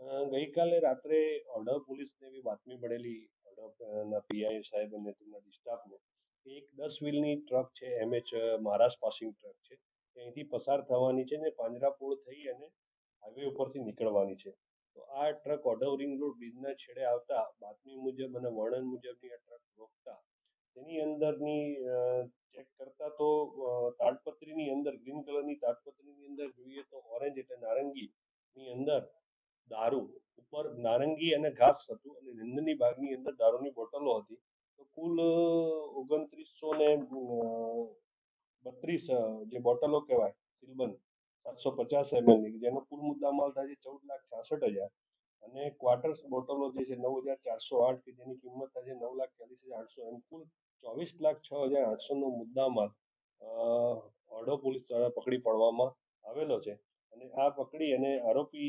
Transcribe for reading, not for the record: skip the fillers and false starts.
ગઈકાલે રાત્રે હળવદ પોલીસને એવી બાતમી મળેલી હળવદના પીઆઈ સાહેબ અને તેમના સ્ટાફને એક 10 વ્હીલની ટ્રક છે એમએચ મહારાષ્ટ્ર પાસિંગ ટ્રક છે અહીંથી પસાર થવાની છે ને પાંજરાપોળ થઈ અને હાઈવે ઉપરથી નીકળવાની છે. તો આ ટ્રક ઓઢવ રિંગ રોડ બ્રિજના છેડે આવતા બાતમી મુજબ અને વર્ણન મુજબની આ ટ્રક રોકતા તેની અંદરની ચેક કરતા તો તાડપત્રીની અંદર ગ્રીન કલરની તાડપત્રીની અંદર જોઈએ તો ઓરેન્જ એટલે નારંગી ની અંદર દારૂ ઉપર નારંગી અને ઘાસ હતું અને નિંદની બાગની અંદર દારૂની બોટલો હતી. તો કુલ 2932 જે બોટલો કહેવાય સીલબંધ 750 ml જેનો કુલ મુદ્દામાલ થાય છે 14,66,000 અને ક્વાર્ટર્સ બોટલો જે છે 9,408 કે જેની કિંમત થાય છે 9,40,800 એમ કુલ 24,06,800 નો મુદ્દામાલ હળવદ પોલીસ દ્વારા પકડી પાડવામાં આવેલો છે અને આ પકડી અને આરોપી